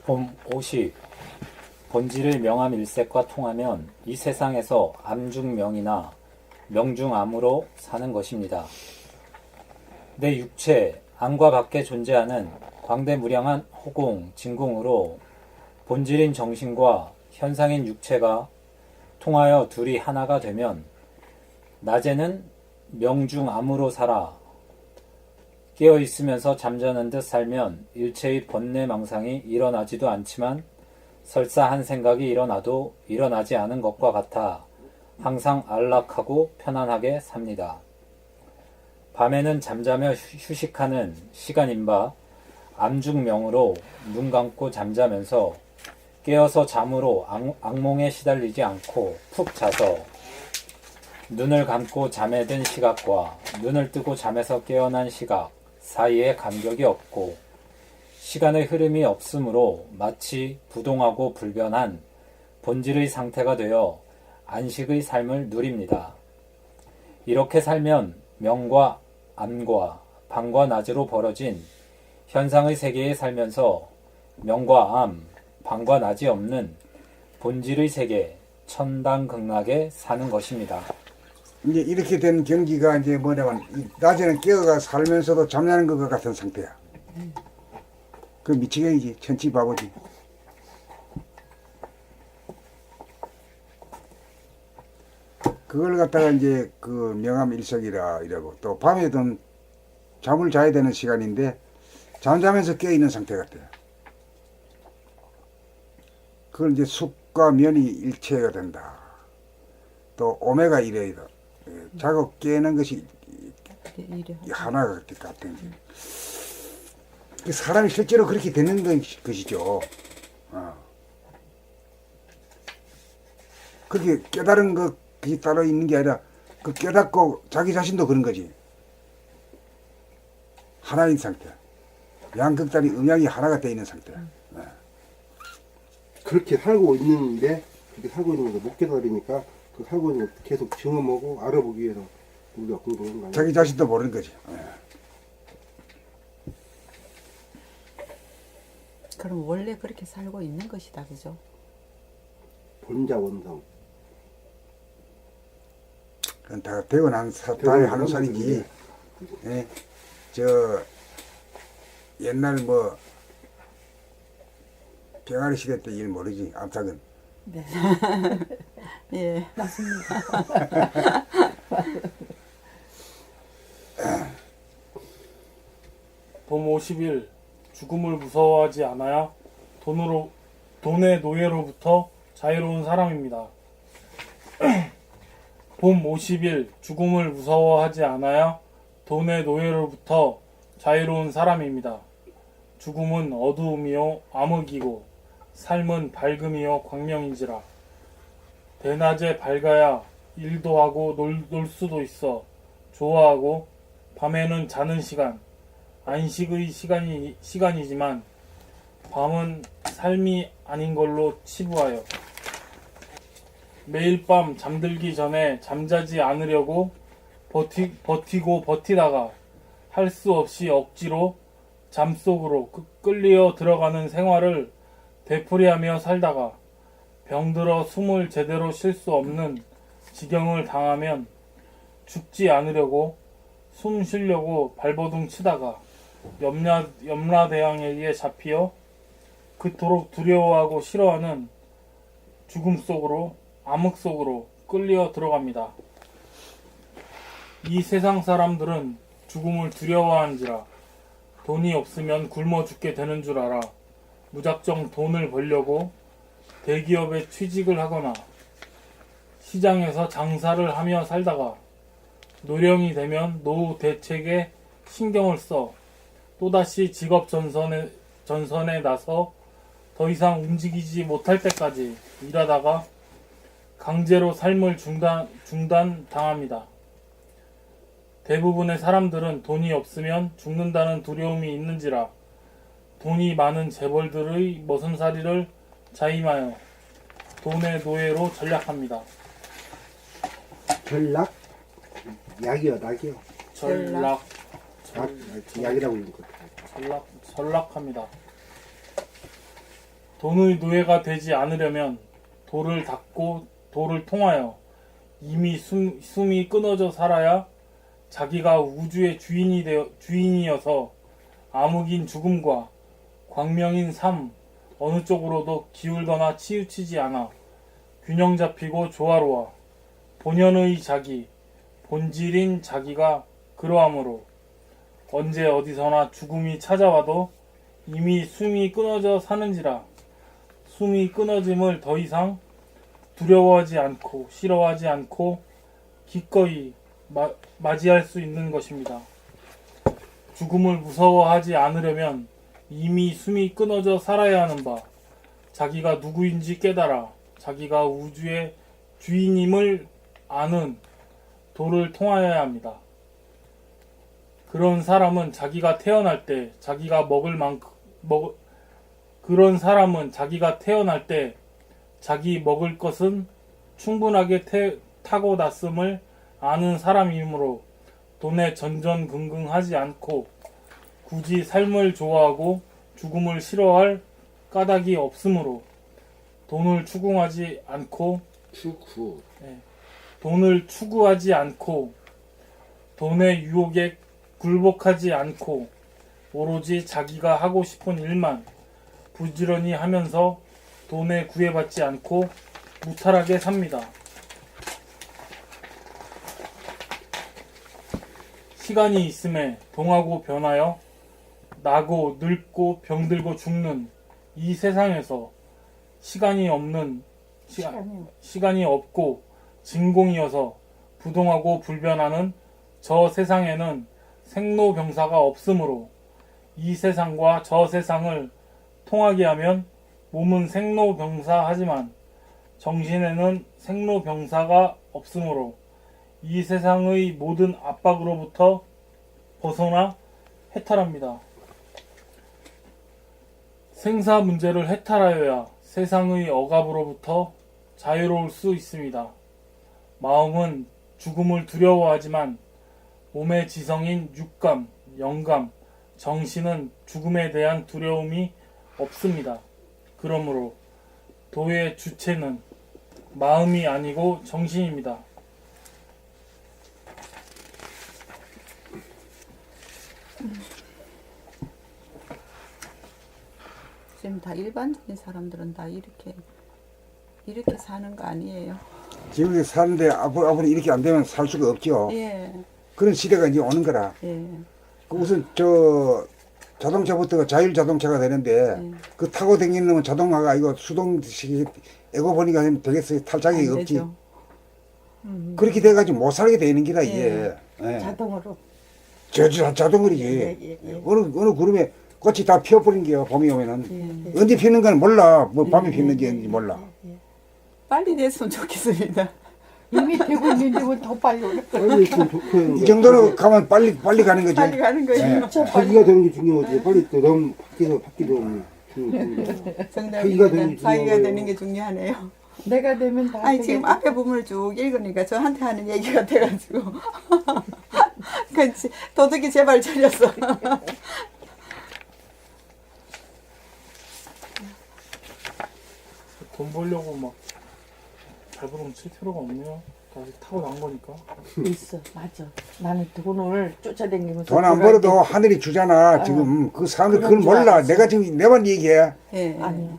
봄 50. 본질의 명암 일색과 통하면 이 세상에서 암중명이나 명중암으로 사는 것입니다. 내 육체, 안과 밖에 존재하는 광대무량한 호공, 진공으로 본질인 정신과 현상인 육체가 통하여 둘이 하나가 되면 낮에는 명중암으로 살아 깨어있으면서 잠자는 듯 살면 일체의 번뇌망상이 일어나지도 않지만 설사 한 생각이 일어나도 일어나지 않은 것과 같아 항상 안락하고 편안하게 삽니다. 밤에는 잠자며 휴식하는 시간인 바 암중명으로 눈 감고 잠자면서 깨어서 잠으로 악몽에 시달리지 않고 푹 자서 눈을 감고 잠에 든 시각과 눈을 뜨고 잠에서 깨어난 시각 사이에 간격이 없고 시간의 흐름이 없으므로 마치 부동하고 불변한 본질의 상태가 되어 안식의 삶을 누립니다. 이렇게 살면 명과 암과 밤과 낮으로 벌어진 현상의 세계에 살면서 명과 암, 밤과 낮이 없는 본질의 세계, 천당극락에 사는 것입니다. 이제 이렇게 된 경지가 이제 뭐냐면 낮에는 깨어가 살면서도 잠자는 것과 같은 상태야. 그 미치겠지, 천치 바보지. 그걸 갖다가 이제 그 명암일석이라 이러고 또 밤에도 잠을 자야 되는 시간인데 잠자면서 깨어 있는 상태 같아요. 그걸 이제 숙과 면이 일체가 된다. 또 오메가 1에 자고 깨는 것이 하나가 같은. 사람이 실제로 그렇게 되는 것이죠. 그렇게 깨달은 것이 따로 있는 게 아니라 그 깨닫고 자기 자신도 그런 거지. 하나인 상태. 양극단이 음양이 하나가 되어 있는 상태. 그렇게 살고 있는데 그렇게 살고 있는 거 못 깨달으니까 그 살고 있는 거 계속 증험하고 알아보기 위해서 우리가 공부하는 거 아니야? 자기 자신도 모르는 거지. 그럼 원래 그렇게 살고 있는 것이다, 그죠? 본자 원성. 그건 다 배워난 사람이 하는 소리지. 예. 저 옛날 뭐 병아리 시대 때 일 모르지. 암탉은. 네. 예, 맞습니다. 봄 50일 죽음을 무서워하지 않아야 돈의 노예로부터 자유로운 사람입니다. 봄 50일 죽음을 무서워하지 않아야 돈의 노예로부터 자유로운 사람입니다. 죽음은 어두움이요 암흑이고 삶은 밝음이요 광명인지라. 대낮에 밝아야 일도 하고 놀 수도 있어 좋아하고 밤에는 자는 시간 안식의 시간이지만 밤은 삶이 아닌 걸로 치부하여 매일 밤 잠들기 전에 잠자지 않으려고 버티고 버티다가 할 수 없이 억지로 잠속으로 끌려 들어가는 생활을 되풀이하며 살다가 병들어 숨을 제대로 쉴 수 없는 지경을 당하면 죽지 않으려고 숨 쉬려고 발버둥 치다가 염라대왕에게 잡히어 그토록 두려워하고 싫어하는 죽음 속으로 암흑 속으로 끌려 들어갑니다. 이 세상 사람들은 죽음을 두려워하는지라 돈이 없으면 굶어 죽게 되는 줄 알아 무작정 돈을 벌려고 대기업에 취직을 하거나 시장에서 장사를 하며 살다가 노령이 되면 노후 대책에 신경을 써 또다시 직업 전선에 나서 더 이상 움직이지 못할 때까지 일하다가 강제로 삶을 중단당합니다. 대부분의 사람들은 돈이 없으면 죽는다는 두려움이 있는지라 돈이 많은 재벌들의 머슴살이를 자임하여 돈의 노예로 전락합니다. 전락? 약이요, 낙이요. 전락. 약이라고 읽는 것. 전락합니다. 돈의 노예가 되지 않으려면 도를 닦고 도를 통하여 이미 숨이 끊어져 살아야 자기가 우주의 주인이어서 암흑인 죽음과 광명인 삶 어느 쪽으로도 기울거나 치우치지 않아 균형 잡히고 조화로워 본연의 자기, 본질인 자기가 그러하므로 언제 어디서나 죽음이 찾아와도 이미 숨이 끊어져 사는지라 숨이 끊어짐을 더 이상 두려워하지 않고 싫어하지 않고 기꺼이 맞이할 수 있는 것입니다. 죽음을 무서워하지 않으려면 이미 숨이 끊어져 살아야 하는 바 자기가 누구인지 깨달아 자기가 우주의 주인임을 아는 도를 통하여야 합니다. 그런 사람은 자기가 태어날 때 자기가 먹을 만큼 그런 사람은 자기가 태어날 때 자기 먹을 것은 충분하게 타고났음을 아는 사람이므로 돈에 전전긍긍하지 않고 굳이 삶을 좋아하고 죽음을 싫어할 까닭이 없으므로 돈을 추구하지 않고 돈을 추구하지 않고 돈의 유혹에 굴복하지 않고 오로지 자기가 하고 싶은 일만 부지런히 하면서 돈에 구애받지 않고 무탈하게 삽니다. 시간이 있음에 동하고 변하여 나고 늙고 병들고 죽는 이 세상에서 시간이 없고 진공이어서 부동하고 불변하는 저 세상에는 생로병사가 없으므로 이 세상과 저 세상을 통하게 하면 몸은 생로병사하지만 정신에는 생로병사가 없으므로 이 세상의 모든 압박으로부터 벗어나 해탈합니다. 생사 문제를 해탈하여야 세상의 억압으로부터 자유로울 수 있습니다. 마음은 죽음을 두려워하지만 몸의 지성인 육감, 영감, 정신은 죽음에 대한 두려움이 없습니다. 그러므로 도의 주체는 마음이 아니고 정신입니다. 지금 다 일반적인 사람들은 다 이렇게 사는 거 아니에요? 지금 사는데 앞으로 이렇게 안 되면 살 수가 없죠. 예, 그런 시대가 이제 오는 거라. 예. 그 우선 자동차부터가 자율 자동차가 되는데 그 타고 다니는 놈은 자동화가 이거 수동식 에고 보니까 되겠어요. 탈 자격이 안 없지. 되죠. 그렇게 돼가지고 못 살게 되는 기라 이게. 예. 자동으로. 자동으로지. 예. 어느 그룹에 꽃이 다 피어버린 게요. 봄이 오면은 예. 언제 피는 건 몰라. 뭐 밤에 피는지 몰라. 빨리 됐으면 좋겠습니다. 이미 되고 있는데 왜 더 빨리 오래? 빨리 있으면 좋고요. 이 정도로 가면 빨리 가는 거지. 빨리 가는 거예요. 예. 자기가 되는 게 중요하지. 빨리 또 너무 바뀌기도 중요해. 자기가 되는 게 정답입니다. 자기가 중요해요. 되는 게 중요하네요. 내가 되면 다 아니 지금 앞에 부분을 쭉 읽으니까 저한테 하는 얘기 같아가지고 그렇지 도둑이 제발 저렸어. 돈 벌려고 막 발버둥 칠 필요가 없네요. 다시 타고 난 거니까. 있어. 맞아. 나는 돈을 쫓아다니면서 돈 안 벌어도 하늘이 주잖아. 지금 그 사람들 그걸 그런 줄 몰라. 알았어. 내가 지금 내만 얘기해. 예. 아니야.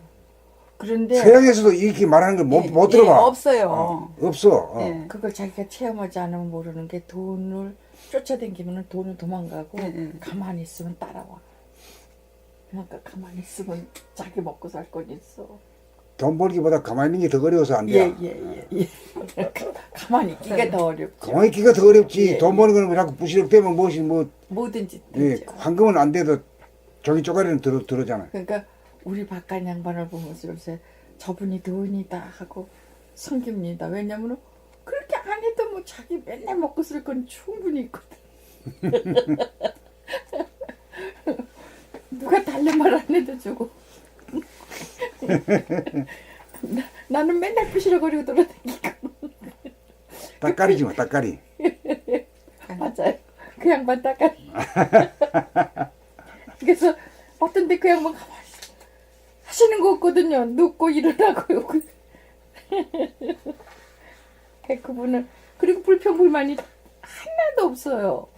그런데 서양에서도 이렇게 말하는 걸 못 예, 들어봐. 없어요. 없어. 예. 그걸 자기가 체험하지 않으면 모르는 게 돈을 쫓아다니면 돈은 도망가고 가만히 있으면 따라와. 그러니까 가만히 있으면 자기 먹고 살 건 있어. 돈 벌기보다 가만히 있는 게 더 어려워서 안 돼. 예. 가만히 있기가 더 어렵죠. 가만히 있기가 더 어렵지. 예, 돈 버는 거는 자꾸 부시럭대면 무엇이 뭐든지 예, 되죠. 황금은 안 돼도 저기 쪼가리는 들어잖아. 그러니까 우리 바깥 양반을 보면서 요새 저분이 돈이다 하고 섬깁니다. 왜냐면 그렇게 안 해도 뭐 자기 맨날 먹고 쓸 건 충분히 있거든. 누가 달래 말 안 해도 주고. 나는 맨날 부시러거리고 돌아다니고. 딱가리지 뭐, 딱가리. 맞아요. 그 양반 따까리. 그래서 어떤 데 그 양반 가만히 있어. 하시는 거 없거든요. 눕고 일어나고요. 그분은 그리고 불평불만이 하나도 없어요.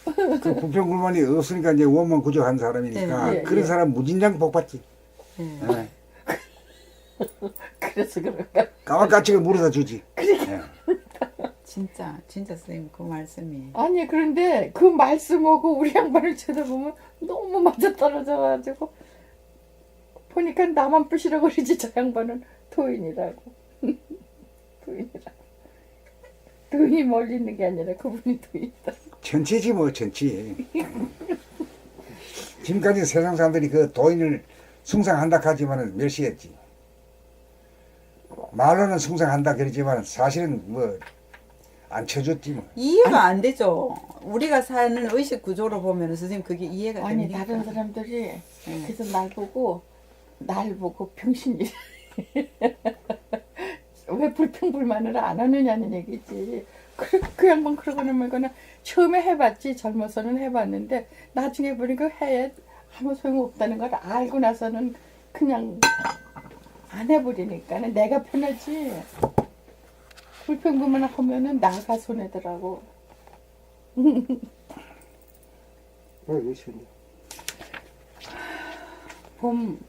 그 불평불만이 없으니까 이제 원만 구족한 사람이니까 네, 네, 그런 네. 사람 무진장 복 받지. 네. 예. 그래서 그런가. 까마까치가 물어다 주지. 예. 진짜 선생님 그 말씀이 아니 그런데 그 말씀하고 우리 양반을 쳐다보면 너무 맞아떨어져가지고 보니까 나만 부시러 버리지 저 양반은 도인이라고. 도인이라고. 도인이 멀리 있는 게 아니라 그분이 도인이다. 천치지 뭐 천치. 지금까지 세상 사람들이 그 도인을 숭상한다 하지만은 멸시했지. 말로는 숭상한다 그러지만 사실은 뭐 안 쳐줬지 뭐. 이해가 안 되죠. 우리가 사는 의식 구조로 보면 선생님 그게 이해가 아니 됩니까? 다른 사람들이 그래서 날 보고 병신이 왜 불평불만을 안 하느냐는 얘기지. 그 양반 그러고는 말거나 처음에 해봤지 젊어서는 해봤는데 나중에 보니까 해야 아무 소용없다는 걸 알고 나서는 그냥 안 해버리니까는 내가 편하지. 불평불만 하면은 나가 손해더라고. 열심히. 봄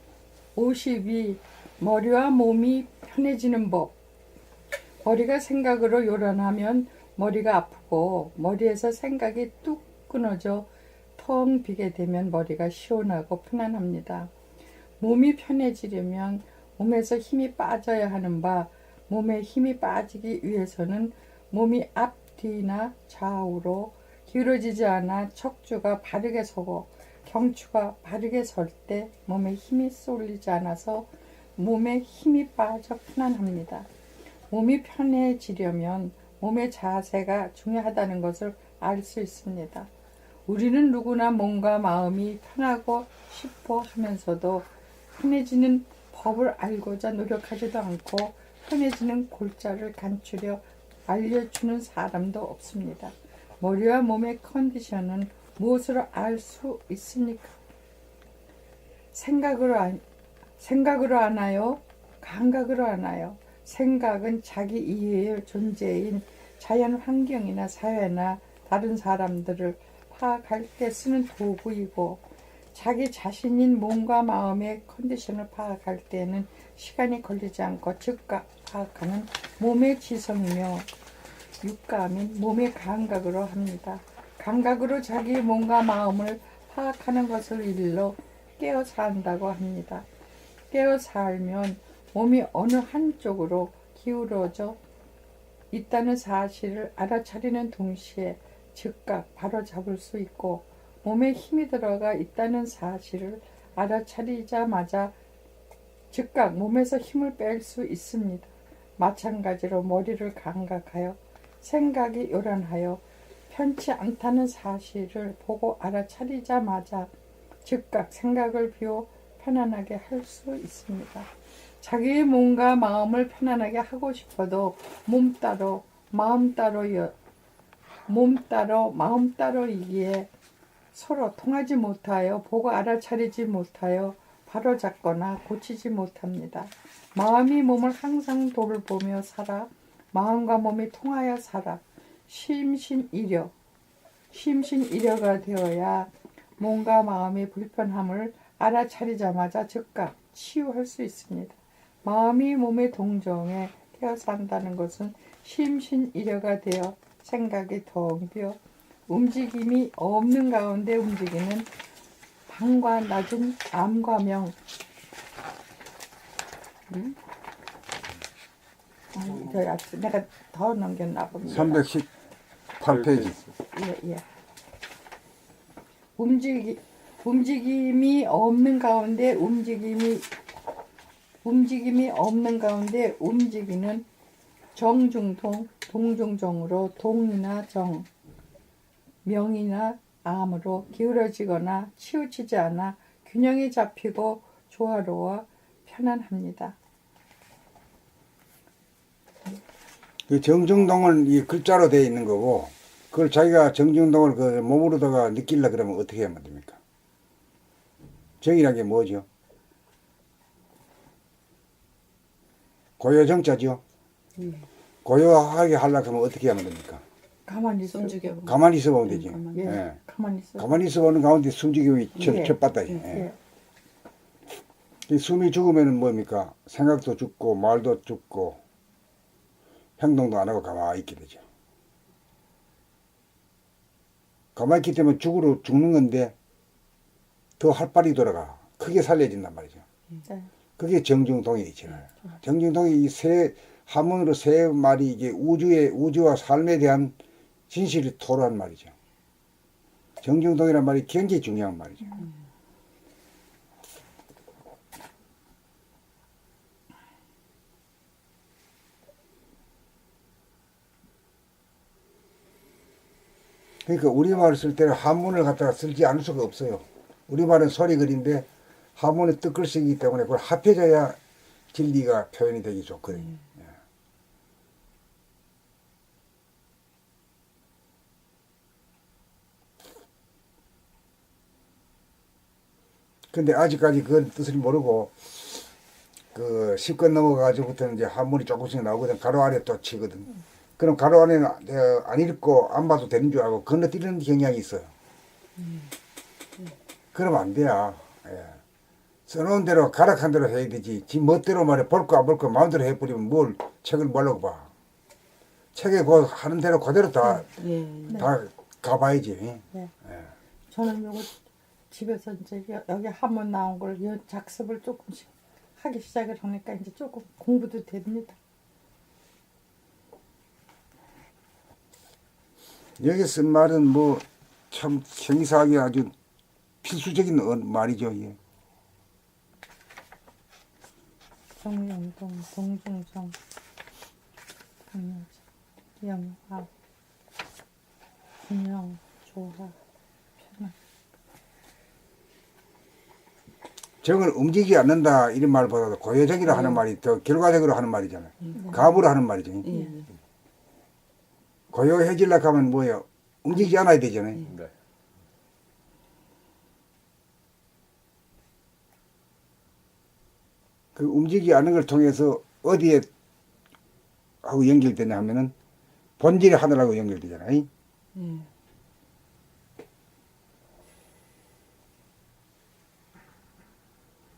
52 머리와 몸이 편해지는 법. 머리가 생각으로 요란하면 머리가 아프고 머리에서 생각이 뚝 끊어져 텅 비게 되면 머리가 시원하고 편안합니다. 몸이 편해지려면 몸에서 힘이 빠져야 하는 바 몸에 힘이 빠지기 위해서는 몸이 앞뒤나 좌우로 기울어지지 않아 척추가 바르게 서고 경추가 바르게 설 때 몸에 힘이 쏠리지 않아서 몸에 힘이 빠져 편안합니다. 몸이 편해지려면 몸의 자세가 중요하다는 것을 알 수 있습니다. 우리는 누구나 몸과 마음이 편하고 싶어 하면서도 편해지는 법을 알고자 노력하지도 않고 편해지는 골자를 간추려 알려주는 사람도 없습니다. 머리와 몸의 컨디션은 무엇으로 알 수 있습니까? 생각으로 아나요? 감각으로 아나요? 생각은 자기 이외의 존재인 자연 환경이나 사회나 다른 사람들을 파악할 때 쓰는 도구이고 자기 자신인 몸과 마음의 컨디션을 파악할 때는 시간이 걸리지 않고 즉각 파악하는 몸의 지성이며 육감인 몸의 감각으로 합니다. 감각으로 자기 몸과 마음을 파악하는 것을 일러 깨어 산다고 합니다. 깨어 살면 몸이 어느 한쪽으로 기울어져 있다는 사실을 알아차리는 동시에 즉각 바로잡을 수 있고 몸에 힘이 들어가 있다는 사실을 알아차리자마자 즉각 몸에서 힘을 뺄 수 있습니다. 마찬가지로 머리를 감각하여 생각이 요란하여 편치 않다는 사실을 보고 알아차리자마자 즉각 생각을 비워 편안하게 할 수 있습니다. 자기의 몸과 마음을 편안하게 하고 싶어도 몸 따로 마음 따로이기에 서로 통하지 못하여 보고 알아차리지 못하여 바로잡거나 고치지 못합니다. 마음이 몸을 항상 돌보며 살아 마음과 몸이 통하여 살아 심신일여가 되어야 몸과 마음의 불편함을 알아차리자마자 즉각 치유할 수 있습니다. 마음이 몸의 동정에 태어 산다는 것은 심신일여가 되어 생각이 텅 비어 움직임이 없는 가운데 움직이는 방과 낮은 암과 명. 내가 더 넘겼나 봅니다. 318페이지. 예. 움직임이 없는 가운데 움직이는 정중동, 동중정으로 동이나 정, 명이나 암으로 기울어지거나 치우치지 않아 균형이 잡히고 조화로워 편안합니다. 그 정중동은 이 글자로 되어 있는 거고 그걸 자기가 정중동을 그 몸으로다가 느끼려 그러면 어떻게 하면 됩니까? 정이란 게 뭐죠? 고요정자죠. 고요하게 하려고 하면 어떻게 하면 됩니까? 가만히 있어. 숨죽여. 가만히 있어 보면 되지. 가만히. 예. 예. 가만히 있어. 가만히 있어 보는 가운데 숨죽임이 예. 첫바다지. 예. 이 숨이 죽으면은 뭡니까? 생각도 죽고 말도 죽고 행동도 안 하고 가만히 있게 되죠. 가만히 있기 때문에 죽는 건데 더 활발히 돌아가. 크게 살려진단 말이죠. 네. 그게 정중동의 이치를. 정중동의 한문으로 세 말이 이게 우주와 삶에 대한 진실을 토로한 말이죠. 정중동이란 말이 굉장히 중요한 말이죠. 그러니까 우리말을 쓸 때는 한문을 갖다가 쓰지 않을 수가 없어요. 우리말은 소리글인데 한문은 뜻글씨이기 때문에 그걸 합해져야 진리가 표현이 되기 좋거든요. 예. 근데 아직까지 그 뜻을 모르고 그 10권 넘어가지고부터는 이제 한문이 조금씩 나오거든. 가로 아래 또 치거든. 그럼 가로 안에는 안 읽고 안 봐도 되는 줄 알고 건너뛰는 경향이 있어요. 그러면 안 돼요. 예. 써놓은 대로 가락한 대로 해야 되지. 지 멋대로 말해 볼 거 안 볼 거 마음대로 해버리면 뭘 책을 뭐라고 봐. 책에 그 하는 대로 그대로 다 가봐야지. 네. 저는 요거 집에서 이제 여기 한문 나온 걸 작습을 조금씩 하기 시작을 하니까 이제 조금 공부도 됩니다. 여기 쓴 말은 뭐 참 생사하기 아주 필수적인 말이죠. 예. 정영동, 동중성, 영합, 균형, 조화, 편안. 정을 움직이지 않는다 이런 말보다도 고요적이라 하는 말이 더 결과적으로 하는 말이잖아요. 감으로 하는 말이죠. 고요해지려고 하면 뭐예요? 움직이지 않아야 되잖아요. 네. 그 움직이지 않는 걸 통해서 어디에 하고 연결되냐 하면은 본질의 하늘하고 연결되잖아요.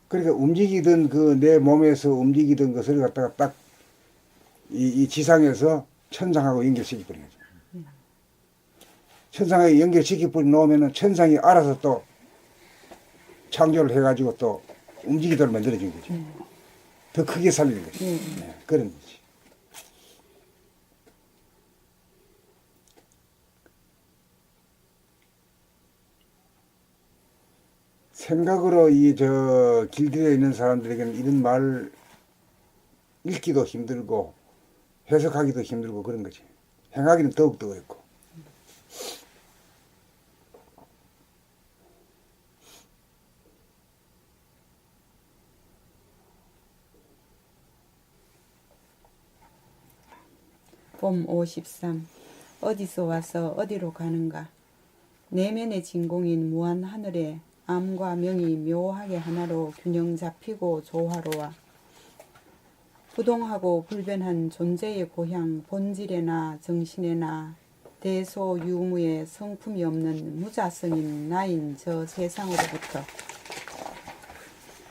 그러니까 움직이던 그 내 몸에서 움직이던 것을 갖다가 딱 이 지상에서 천상하고 연결시켜버린 거죠. 천상에 연결시켜버려 놓으면은 천상이 알아서 또 창조를 해가지고 또 움직이도록 만들어준 거죠. 더 크게 살리는 거죠. 네, 그런 거지. 생각으로 길들여 있는 사람들에게는 이런 말 읽기도 힘들고 해석하기도 힘들고 그런 거지. 행하기는 더욱더 어렵고. 봄 53. 어디서 와서 어디로 가는가. 내면의 진공인 무한 하늘에 암과 명이 묘하게 하나로 균형 잡히고 조화로와 부동하고 불변한 존재의 고향 본질에나 정신에나 대소유무의 성품이 없는 무자성인 나인 저 세상으로부터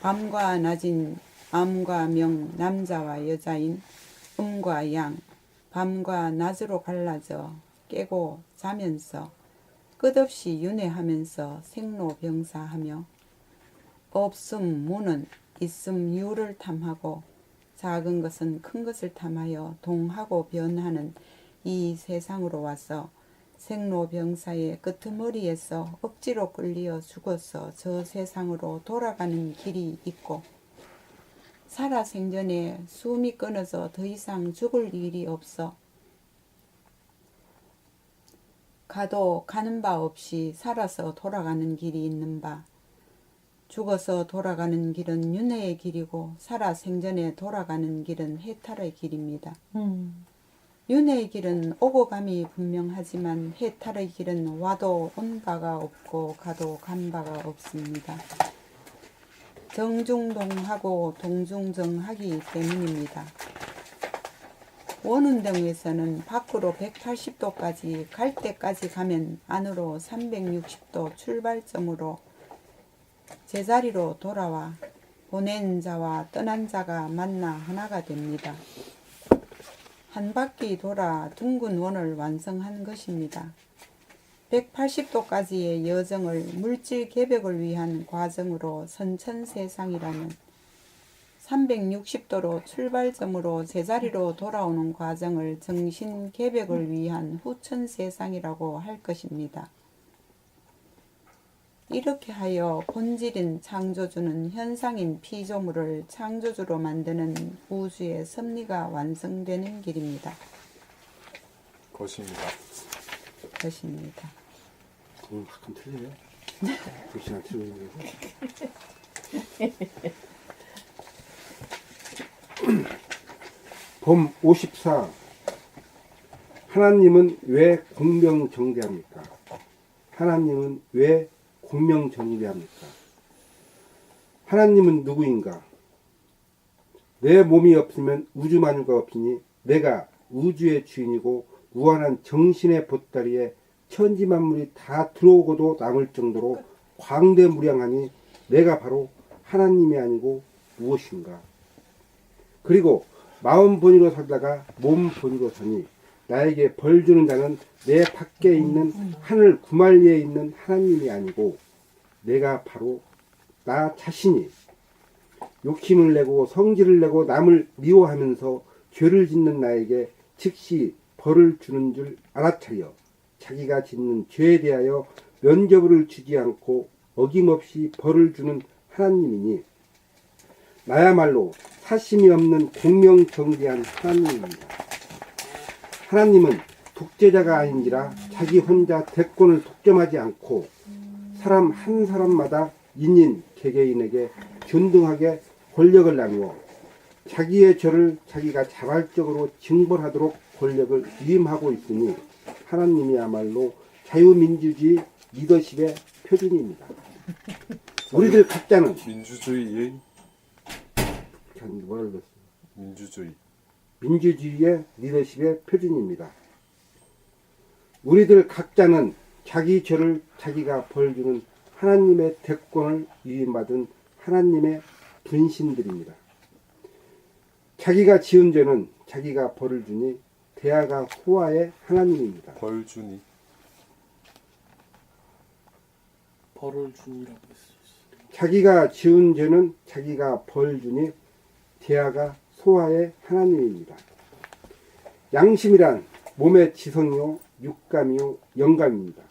밤과 낮인 암과 명 남자와 여자인 음과 양 밤과 낮으로 갈라져 깨고 자면서 끝없이 윤회하면서 생로병사하며 없음 무는 있음 유를 탐하고 작은 것은 큰 것을 탐하여 동하고 변하는 이 세상으로 와서 생로병사의 끄트머리에서 억지로 끌려 죽어서 저 세상으로 돌아가는 길이 있고 살아생전에 숨이 끊어져 더 이상 죽을 일이 없어 가도 가는 바 없이 살아서 돌아가는 길이 있는 바 죽어서 돌아가는 길은 윤회의 길이고 살아생전에 돌아가는 길은 해탈의 길입니다. 윤회의 길은 오고 감이 분명하지만 해탈의 길은 와도 온 바가 없고 가도 간 바가 없습니다. 정중동하고 동중정하기 때문입니다. 원운동에서는 밖으로 180도까지 갈 때까지 가면 안으로 360도 출발점으로 제자리로 돌아와 보낸 자와 떠난 자가 만나 하나가 됩니다. 한 바퀴 돌아 둥근 원을 완성한 것입니다. 180도까지의 여정을 물질 개벽을 위한 과정으로 선천세상이라면 360도로 출발점으로 제자리로 돌아오는 과정을 정신 개벽을 위한 후천세상이라고 할 것입니다. 이렇게 하여 본질인 창조주는 현상인 피조물을 창조주로 만드는 우주의 섭리가 완성되는 길입니다. 것입니다. 것입니다. 가끔 틀려요. 글씨가 틀리는 거. 범 54. 하나님은 왜 공명정대합니까? 하나님은 왜 공명정대합니까? 하나님은 누구인가? 내 몸이 없으면 우주만유가 없으니 내가 우주의 주인이고 무한한 정신의 보따리에 천지만물이 다 들어오고도 남을 정도로 광대무량하니 내가 바로 하나님이 아니고 무엇인가? 그리고 마음 본위로 살다가 몸 본위로 서니 나에게 벌 주는 자는 내 밖에 있는 하늘 구말리에 있는 하나님이 아니고 내가 바로 나 자신이 욕심을 내고 성질을 내고 남을 미워하면서 죄를 짓는 나에게 즉시 벌을 주는 줄 알아차려 자기가 짓는 죄에 대하여 면죄부를 주지 않고 어김없이 벌을 주는 하나님이니 나야말로 사심이 없는 공명정대한 하나님입니다. 하나님은 독재자가 아닌지라 자기 혼자 대권을 독점하지 않고 사람 한 사람마다 인인 개개인에게 균등하게 권력을 나누어 자기의 죄를 자기가 자발적으로 징벌하도록 권력을 위임하고 있으니 하나님이야말로 자유민주주의 리더십의 표준입니다. 우리들 각자는 민주주의의 뭐라 그랬어요? 민주주의의 리더십의 표준입니다. 우리들 각자는 자기 죄를 자기가 벌주는 하나님의 대권을 위임받은 하나님의 분신들입니다. 자기가 지은 죄는 자기가 벌을 주니 대아가 호화의 하나님입니다. 벌주니 벌을 주니라고 했어요. 자기가 지은 죄는 자기가 벌 주니 대아가 소화의 하나님입니다. 양심이란 몸의 지성이요 육감이요 영감입니다.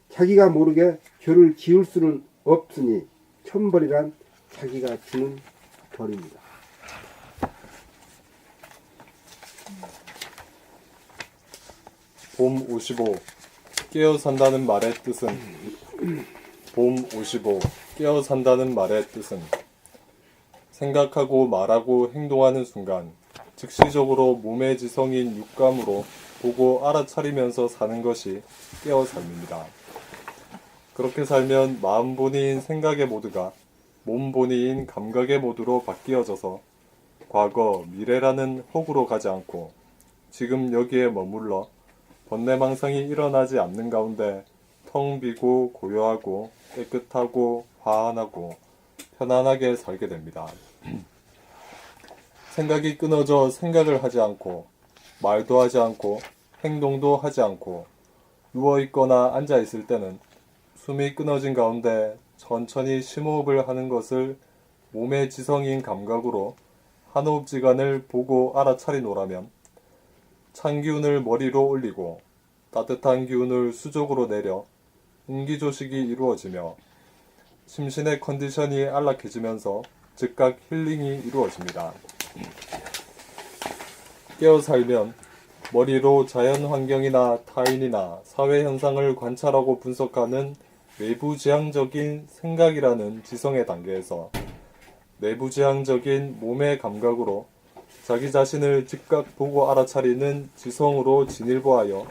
자기가 모르게 죄를 지을 수는 없으니 천벌이란 자기가 주는 벌입니다. 봄 55 깨어 산다는 말의 뜻은 봄 55 깨어 산다는 말의 뜻은 생각하고 말하고 행동하는 순간 즉시적으로 몸의 지성인 육감으로 보고 알아차리면서 사는 것이 깨어 삶입니다. 그렇게 살면 마음 본위인 생각의 모드가 몸 본위인 감각의 모드로 바뀌어져서 과거, 미래라는 혹으로 가지 않고 지금 여기에 머물러 번뇌망상이 일어나지 않는 가운데 텅 비고 고요하고 깨끗하고 화안하고 편안하게 살게 됩니다. 생각이 끊어져 생각을 하지 않고 말도 하지 않고 행동도 하지 않고 누워있거나 앉아있을 때는 숨이 끊어진 가운데 천천히 심호흡을 하는 것을 몸의 지성인 감각으로 한호흡지간을 보고 알아차리노라면 찬 기운을 머리로 올리고 따뜻한 기운을 수족으로 내려 인기조식이 이루어지며 심신의 컨디션이 안락해지면서 즉각 힐링이 이루어집니다. 깨어 살면 머리로 자연 환경이나 타인이나 사회 현상을 관찰하고 분석하는 외부지향적인 생각이라는 지성의 단계에서 내부지향적인 몸의 감각으로 자기 자신을 즉각 보고 알아차리는 지성으로 진일보하여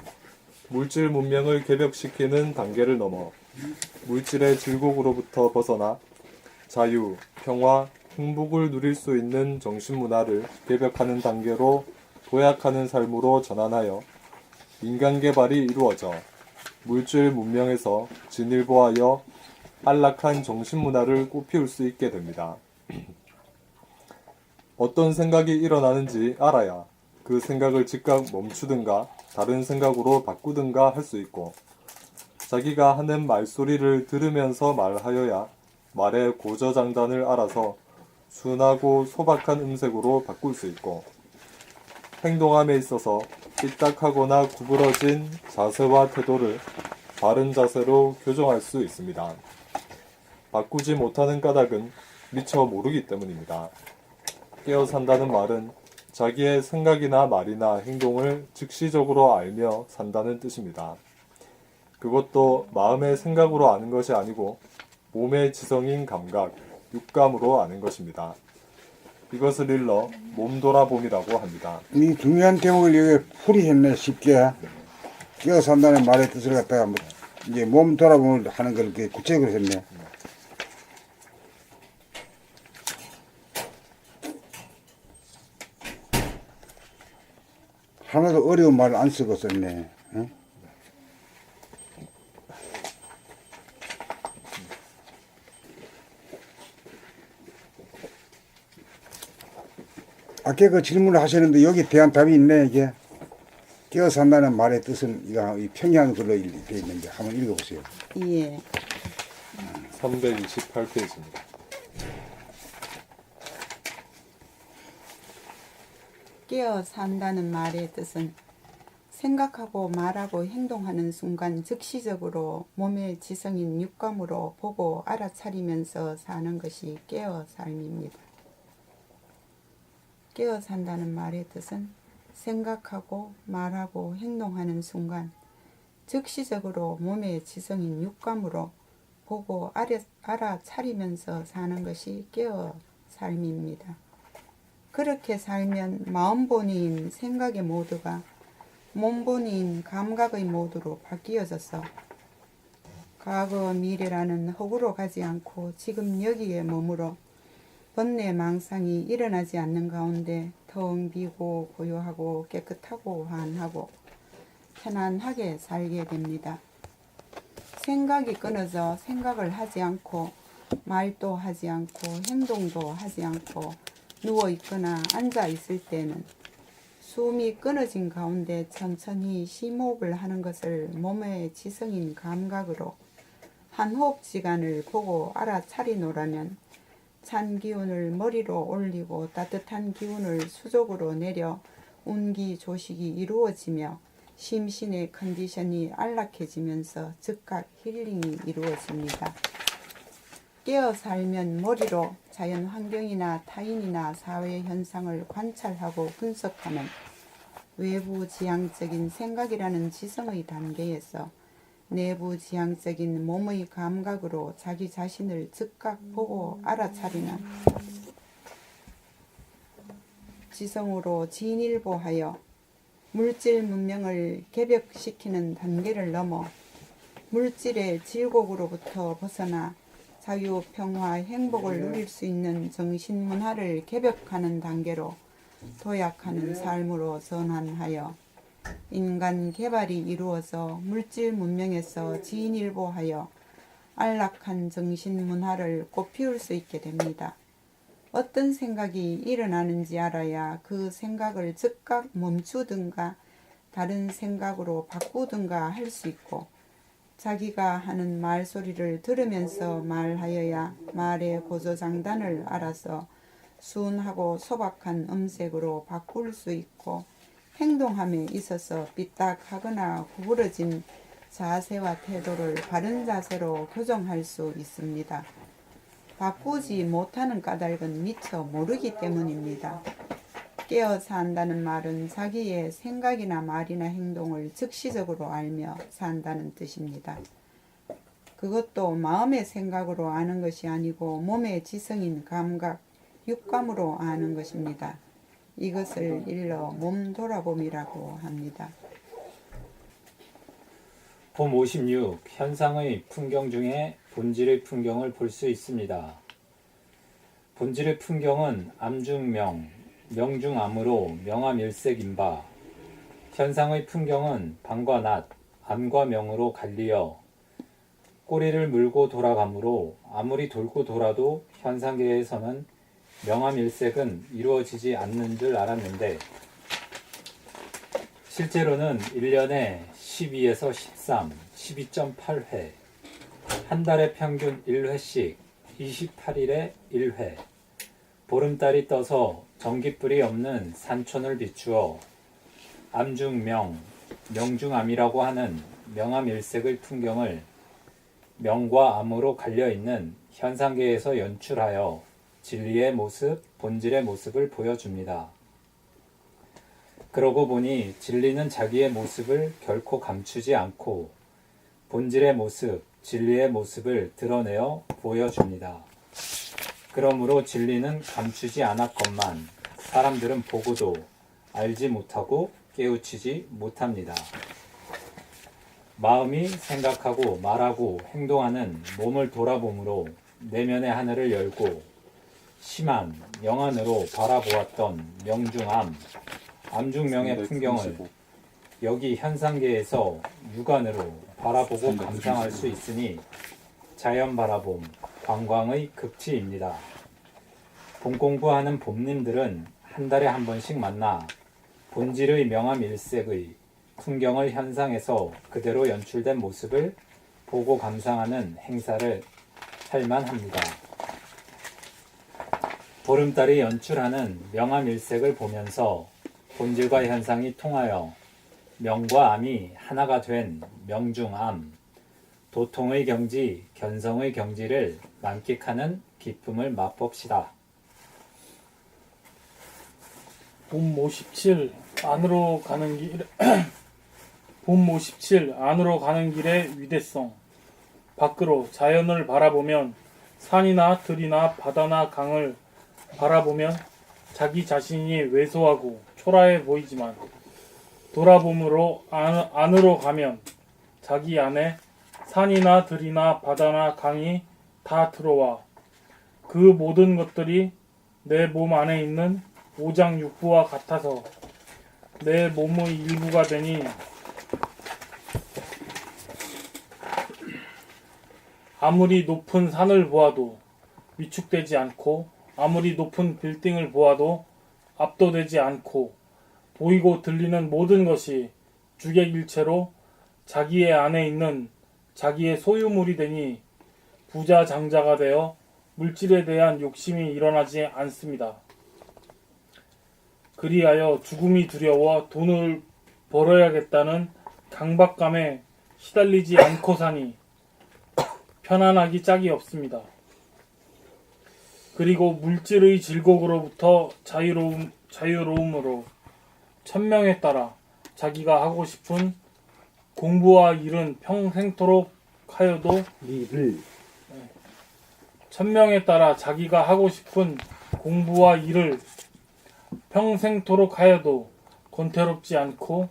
물질 문명을 개벽시키는 단계를 넘어 물질의 질곡으로부터 벗어나 자유, 평화, 행복을 누릴 수 있는 정신문화를 개벽하는 단계로 도약하는 삶으로 전환하여 인간 개발이 이루어져 물질 문명에서 진일보하여 안락한 정신문화를 꽃피울 수 있게 됩니다. 어떤 생각이 일어나는지 알아야 그 생각을 즉각 멈추든가 다른 생각으로 바꾸든가 할 수 있고, 자기가 하는 말소리를 들으면서 말하여야 말의 고저장단을 알아서 순하고 소박한 음색으로 바꿀 수 있고, 행동함에 있어서 삐딱하거나 구부러진 자세와 태도를 바른 자세로 교정할 수 있습니다. 바꾸지 못하는 까닭은 미처 모르기 때문입니다. 깨어 산다는 말은 자기의 생각이나 말이나 행동을 즉시적으로 알며 산다는 뜻입니다. 그것도 마음의 생각으로 아는 것이 아니고 몸의 지성인 감각, 육감으로 아는 것입니다. 이것을 일러 몸돌아봄이라고 합니다. 이 중요한 대목을 여기 풀이했네, 쉽게. 깨어 산다는 말의 뜻을 갖다가 뭐 이제 몸 돌아봄을 하는 걸 이렇게 구체적으로 했네. 하나도 어려운 말을 안 쓰고 썼네. 응? 아까 그 질문을 하셨는데 여기 대한 답이 있네. 이게 깨어 산다는 말의 뜻은 이거 이 평이한 글로 되어 있는데 한번 읽어보세요. 예. 328페이지입니다. 깨어 산다는 말의 뜻은 생각하고 말하고 행동하는 순간 즉시적으로 몸의 지성인 육감으로 보고 알아차리면서 사는 것이 깨어 삶입니다. 깨어 산다는 말의 뜻은 생각하고 말하고 행동하는 순간 즉시적으로 몸의 지성인 육감으로 보고 알아차리면서 사는 것이 깨어 삶입니다. 그렇게 살면 마음본위인 생각의 모두가 몸본위인 감각의 모두로 바뀌어져서 과거 미래라는 허구로 가지 않고 지금 여기에 머물러 번뇌 망상이 일어나지 않는 가운데 텅 비고 고요하고 깨끗하고 환하고 편안하게 살게 됩니다. 생각이 끊어져 생각을 하지 않고 말도 하지 않고 행동도 하지 않고 누워있거나 앉아있을 때는 숨이 끊어진 가운데 천천히 심호흡을 하는 것을 몸의 지성인 감각으로 한 호흡시간을 보고 알아차리노라면 찬 기운을 머리로 올리고 따뜻한 기운을 수족으로 내려 운기 조식이 이루어지며 심신의 컨디션이 안락해지면서 즉각 힐링이 이루어집니다. 깨어 살면 머리로 자연 환경이나 타인이나 사회 현상을 관찰하고 분석하는 외부 지향적인 생각이라는 지성의 단계에서 내부 지향적인 몸의 감각으로 자기 자신을 즉각 보고 알아차리는 지성으로 진일보하여 물질 문명을 개벽시키는 단계를 넘어 물질의 질곡으로부터 벗어나 자유, 평화, 행복을 누릴 수 있는 정신문화를 개벽하는 단계로 도약하는 삶으로 전환하여 인간 개발이 이루어져 물질 문명에서 진일보하여 안락한 정신문화를 꽃피울 수 있게 됩니다. 어떤 생각이 일어나는지 알아야 그 생각을 즉각 멈추든가 다른 생각으로 바꾸든가 할 수 있고, 자기가 하는 말소리를 들으면서 말하여야 말의 고조장단을 알아서 순하고 소박한 음색으로 바꿀 수 있고, 행동함에 있어서 삐딱하거나 구부러진 자세와 태도를 바른 자세로 교정할 수 있습니다. 바꾸지 못하는 까닭은 미처 모르기 때문입니다. 깨어 산다는 말은 자기의 생각이나 말이나 행동을 즉시적으로 알며 산다는 뜻입니다. 그것도 마음의 생각으로 아는 것이 아니고 몸의 지성인 감각, 육감으로 아는 것입니다. 이것을 일러 몸돌아봄이라고 합니다. 폼 56. 현상의 풍경 중에 본질의 풍경을 볼 수 있습니다. 본질의 풍경은 암중명, 명중암으로 명암일색인바 현상의 풍경은 밤과 낮, 암과 명으로 갈리어 꼬리를 물고 돌아가므로 아무리 돌고 돌아도 현상계에서는 명암일색은 이루어지지 않는 줄 알았는데 실제로는 1년에 12에서 13, 12.8회, 한 달에 평균 1회씩 28일에 1회, 보름달이 떠서 전깃불이 없는 산촌을 비추어 암중명, 명중암이라고 하는 명암일색의 풍경을 명과 암으로 갈려있는 현상계에서 연출하여 진리의 모습, 본질의 모습을 보여줍니다. 그러고 보니 진리는 자기의 모습을 결코 감추지 않고 본질의 모습, 진리의 모습을 드러내어 보여줍니다. 그러므로 진리는 감추지 않았건만 사람들은 보고도 알지 못하고 깨우치지 못합니다. 마음이 생각하고 말하고 행동하는 몸을 돌아봄으로 내면의 하늘을 열고 심한 영안으로 바라보았던 명중암, 암중명의 풍경을 여기 현상계에서 육안으로 바라보고 감상할 수 있으니 자연 바라봄, 관광의 극치입니다. 봄 공부하는 봄님들은 한 달에 한 번씩 만나 본질의 명암일색의 풍경을 현상에서 그대로 연출된 모습을 보고 감상하는 행사를 할만합니다. 보름달이 연출하는 명암일색을 보면서 본질과 현상이 통하여 명과 암이 하나가 된 명중암, 도통의 경지, 견성의 경지를 만끽하는 기쁨을 맛봅시다. 봄 57 안으로 가는 길 봄 57 안으로 가는 길의 위대성. 밖으로 자연을 바라보면 산이나 들이나 바다나 강을 바라보면 자기 자신이 왜소하고 초라해 보이지만 돌아봄으로 안으로 가면 자기 안에 산이나 들이나 바다나 강이 다 들어와 그 모든 것들이 내 몸 안에 있는 오장육부와 같아서 내 몸의 일부가 되니 아무리 높은 산을 보아도 위축되지 않고 아무리 높은 빌딩을 보아도 압도되지 않고 보이고 들리는 모든 것이 주객일체로 자기의 안에 있는 자기의 소유물이 되니 부자 장자가 되어 물질에 대한 욕심이 일어나지 않습니다. 그리하여 죽음이 두려워 돈을 벌어야겠다는 강박감에 시달리지 않고 사니 편안하기 짝이 없습니다. 그리고 물질의 질곡으로부터 자유로움으로 천명에 따라 자기가 하고 싶은 공부와 일은 평생토록 하여도 천명에 따라 자기가 하고 싶은 공부와 일을 평생토록 하여도 권태롭지 않고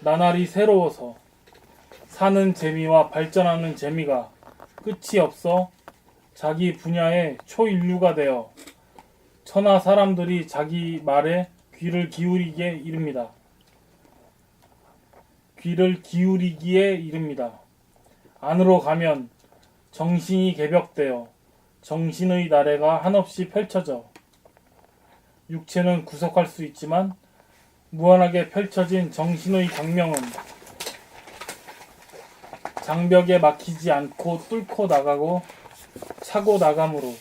나날이 새로워서 사는 재미와 발전하는 재미가 끝이 없어 자기 분야의 초인류가 되어 천하 사람들이 자기 말에 귀를 기울이기에 이릅니다. 안으로 가면 정신이 개벽되어 정신의 나래가 한없이 펼쳐져 육체는 구속할 수 있지만 무한하게 펼쳐진 정신의 광명은 장벽에 막히지 않고 뚫고 나가고 차고 나가므로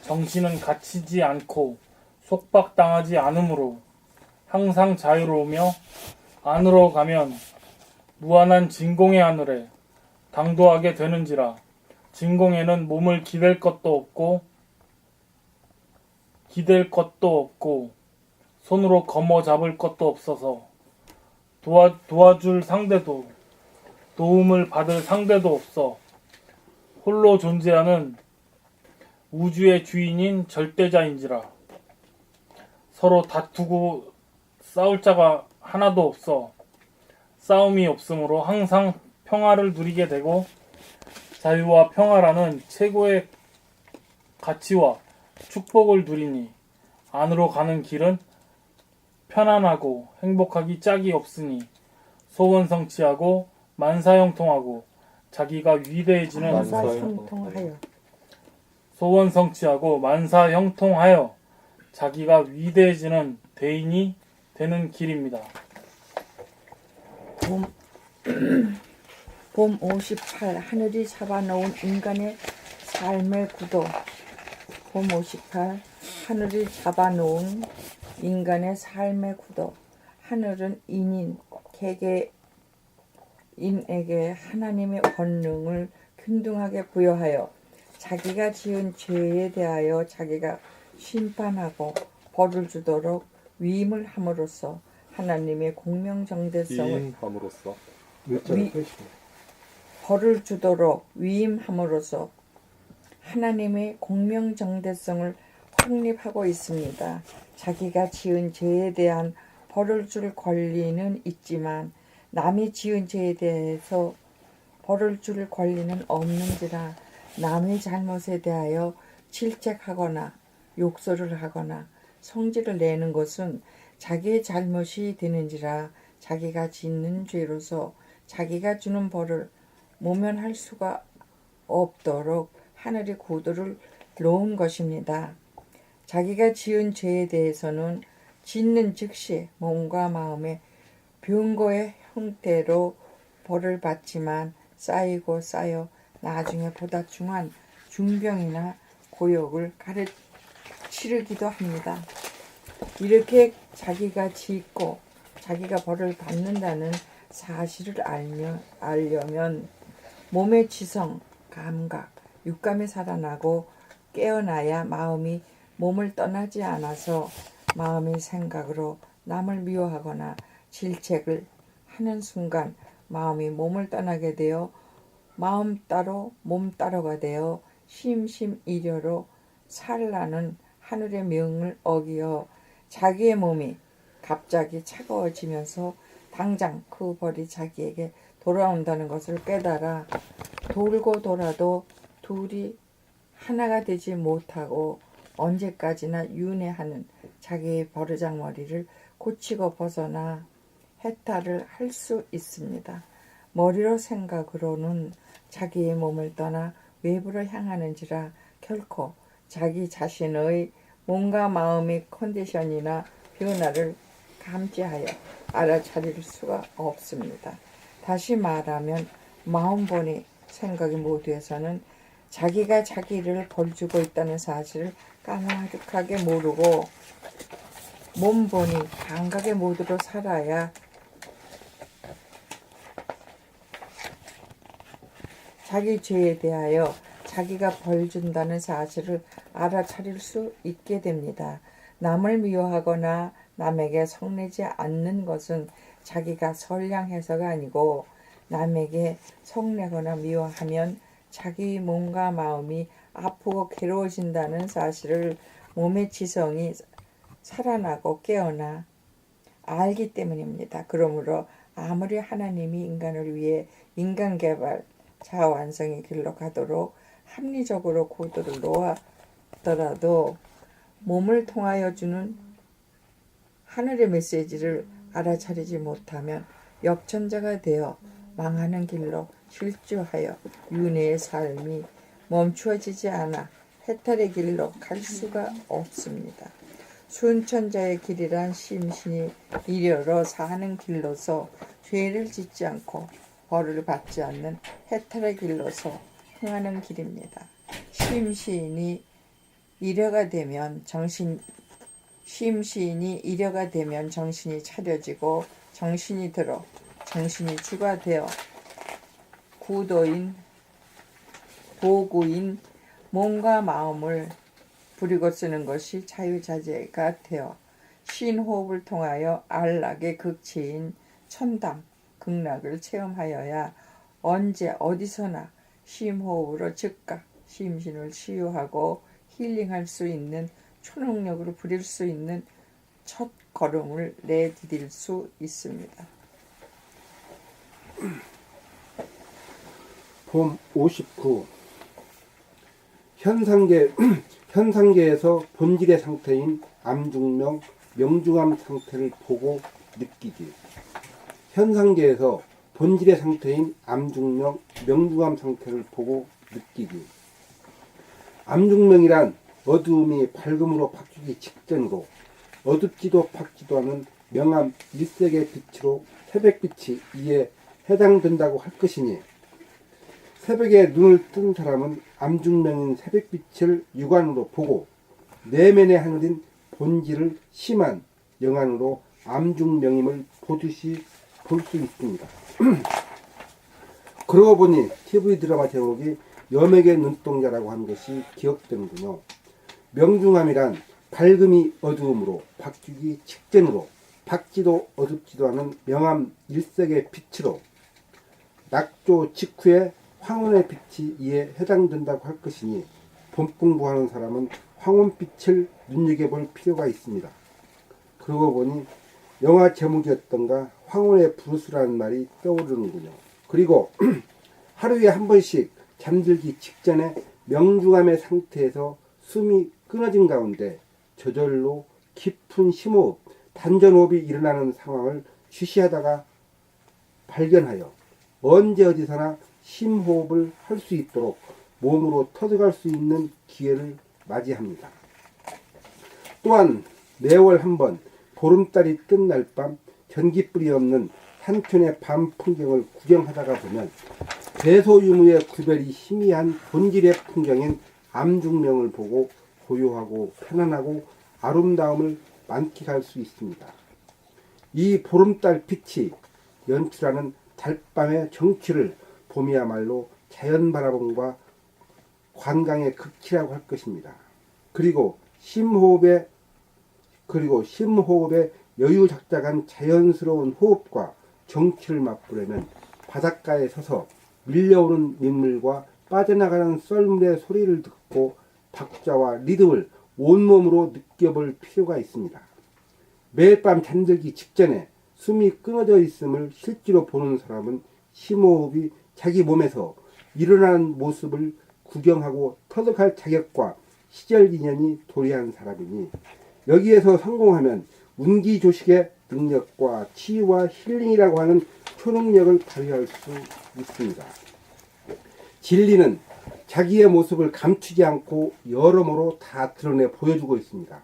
정신은 갇히지 않고 속박당하지 않으므로 항상 자유로우며 안으로 가면 무한한 진공의 하늘에 당도하게 되는지라 진공에는 몸을 기댈 것도 없고 손으로 거머 잡을 것도 없어서 도와줄 상대도 도움을 받을 상대도 없어 홀로 존재하는 우주의 주인인 절대자인지라 서로 다투고 싸울 자가 하나도 없어 싸움이 없으므로 항상 평화를 누리게 되고 자유와 평화라는 최고의 가치와 축복을 누리니 안으로 가는 길은 편안하고 행복하기 짝이 없으니 소원 성취하고 만사형통하고 자기가 위대해지는 만사형통하여 소원 성취하고 만사형통하여 자기가 위대해지는 대인이 되는 길입니다. 봄 58 하늘이 잡아놓은 인간의 삶의 구도. 봄 58 하늘이 잡아놓은 인간의 삶의 구도. 하늘은 개개인에게 하나님의 권능을 균등하게 부여하여 자기가 지은 죄에 대하여 자기가 심판하고 벌을 주도록 위임을 함으로써 하나님의 공명정대성을 이임함으로써 벌을 주도록 위임함으로써 하나님의 공명정대성을 확립하고 있습니다. 자기가 지은 죄에 대한 벌을 줄 권리는 있지만 남이 지은 죄에 대해서 벌을 줄 권리는 없는지라 남의 잘못에 대하여 질책하거나 욕설을 하거나 성질을 내는 것은 자기의 잘못이 되는지라 자기가 짓는 죄로서 자기가 주는 벌을 모면할 수가 없도록 하늘이 구두를 놓은 것입니다. 자기가 지은 죄에 대해서는 짓는 즉시 몸과 마음의 병거의 형태로 벌을 받지만 쌓이고 쌓여 나중에 보다 중한 중병이나 고역을 치르기도 합니다. 이렇게 자기가 짓고 자기가 벌을 받는다는 사실을 알려면 몸의 지성, 감각, 육감이 살아나고 깨어나야 마음이 몸을 떠나지 않아서 마음의 생각으로 남을 미워하거나 질책을 하는 순간 마음이 몸을 떠나게 되어 마음 따로 몸 따로가 되어 심심이려로 살라는 하늘의 명을 어기어 자기의 몸이 갑자기 차가워지면서 당장 그 벌이 자기에게 돌아온다는 것을 깨달아 돌고 돌아도 둘이 하나가 되지 못하고 언제까지나 윤회하는 자기의 버르장머리를 고치고 벗어나 해탈을 할 수 있습니다. 머리로 생각으로는 자기의 몸을 떠나 외부로 향하는지라 결코 자기 자신의 몸과 마음의 컨디션이나 변화를 감지하여 알아차릴 수가 없습니다. 다시 말하면 마음본이 생각이 모두에서는 자기가 자기를 벌주고 있다는 사실을 까마득하게 모르고 몸본이 감각의 모두로 살아야 자기 죄에 대하여 자기가 벌 준다는 사실을 알아차릴 수 있게 됩니다. 남을 미워하거나 남에게 성내지 않는 것은 자기가 선량해서가 아니고 남에게 성내거나 미워하면 자기 몸과 마음이 아프고 괴로워진다는 사실을 몸의 지성이 살아나고 깨어나 알기 때문입니다. 그러므로 아무리 하나님이 인간을 위해 인간개발, 자아완성의 길로 가도록 합리적으로 구도를 놓았더라도 몸을 통하여 주는 하늘의 메시지를 알아차리지 못하면 역천자가 되어 망하는 길로 실주하여 윤회의 삶이 멈추어지지 않아 해탈의 길로 갈 수가 없습니다. 순천자의 길이란 심신이 이려로 사는 길로서 죄를 짓지 않고 벌을 받지 않는 해탈의 길로서 행하는 길입니다. 심신이 이려가 되면 정신이 차려지고 정신이 들어 정신이 주가 되어 도구인 몸과 마음을 부리고 쓰는 것이 자유자재가 되어 신호흡을 통하여 안락의 극치인 천담, 극락을 체험하여야 언제 어디서나 심호흡으로 즉각 심신을 치유하고 힐링할 수 있는 초능력으로 부릴 수 있는 첫 걸음을 내디딜 수 있습니다. 봄 59 현상계에서 본질의 상태인 암중명 명중함 상태를 보고 느끼기. 현상계에서 본질의 상태인 암중명, 명중함 상태를 보고 느끼기. 암중명이란 어두움이 밝음으로 바뀌기 직전으로 어둡지도 밝지도 않은 명암 일색의 빛으로 새벽빛이 이에 해당된다고 할 것이니, 새벽에 눈을 뜬 사람은 암중명인 새벽빛을 육안으로 보고 내면의 하늘인 본질을 심한 영안으로 암중명임을 보듯이 볼 수 있습니다. 그러고 보니 TV 드라마 제목이 여맥의 눈동자라고 하는 것이 기억되는군요. 명중함이란 밝음이 어두움으로 바뀌기 직전으로 밝지도 어둡지도 않은 명암 일색의 빛으로 낙조 직후에 황혼의 빛이 이에 해당된다고 할 것이니, 본 공부하는 사람은 황혼빛을 눈여겨볼 필요가 있습니다. 그러고 보니 영화 제목이었던가 황혼의 브루스라는 말이 떠오르는군요. 그리고 하루에 한 번씩 잠들기 직전에 명중함의 상태에서 숨이 끊어진 가운데 저절로 깊은 심호흡, 단전호흡이 일어나는 상황을 주시하다가 발견하여 언제 어디서나 심호흡을 할 수 있도록 몸으로 터득할 수 있는 기회를 맞이합니다. 또한 매월 한 번 보름달이 뜬 날 밤 전깃불이 없는 산촌의 밤 풍경을 구경하다가 보면 대소유무의 구별이 희미한 본질의 풍경인 암중명을 보고 고요하고 편안하고 아름다움을 만끽할 수 있습니다. 이 보름달 빛이 연출하는 달밤의 정취를 봄이야말로 자연 바라봄과 관광의 극치라고 할 것입니다. 그리고 심호흡의 여유작작한 자연스러운 호흡과 정취를 맛보려면 바닷가에 서서 밀려오는 민물과 빠져나가는 썰물의 소리를 듣고 박자와 리듬을 온몸으로 느껴볼 필요가 있습니다. 매일 밤 잠들기 직전에 숨이 끊어져 있음을 실제로 보는 사람은 심호흡이 자기 몸에서 일어나는 모습을 구경하고 터득할 자격과 시절 인연이 도래한 사람이니, 여기에서 성공하면 운기조식의 능력과 치유와 힐링이라고 하는 초능력을 발휘할 수 있습니다. 진리는 자기의 모습을 감추지 않고 여러모로 다 드러내 보여주고 있습니다.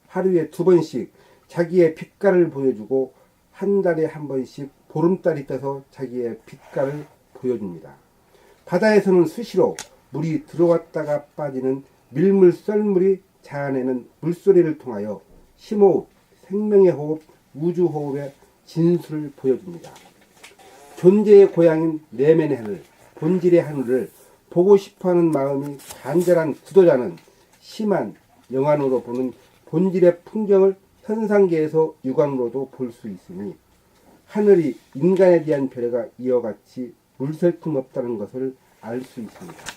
하루에 2번씩 자기의 빛깔을 보여주고 한 달에 한 번씩 보름달이 떠서 자기의 빛깔을 보여줍니다. 바다에서는 수시로 물이 들어왔다가 빠지는 밀물 썰물이 자아내는 물소리를 통하여 심호흡, 생명의 호흡, 우주호흡의 진수를 보여줍니다. 존재의 고향인 내면의 하늘, 본질의 하늘을 보고 싶어하는 마음이 간절한 구도자는 심한 영안으로 보는 본질의 풍경을 현상계에서 육안으로도 볼 수 있으니, 하늘이 인간에 대한 배려가 이와 같이 물설품 없다는 것을 알 수 있습니다.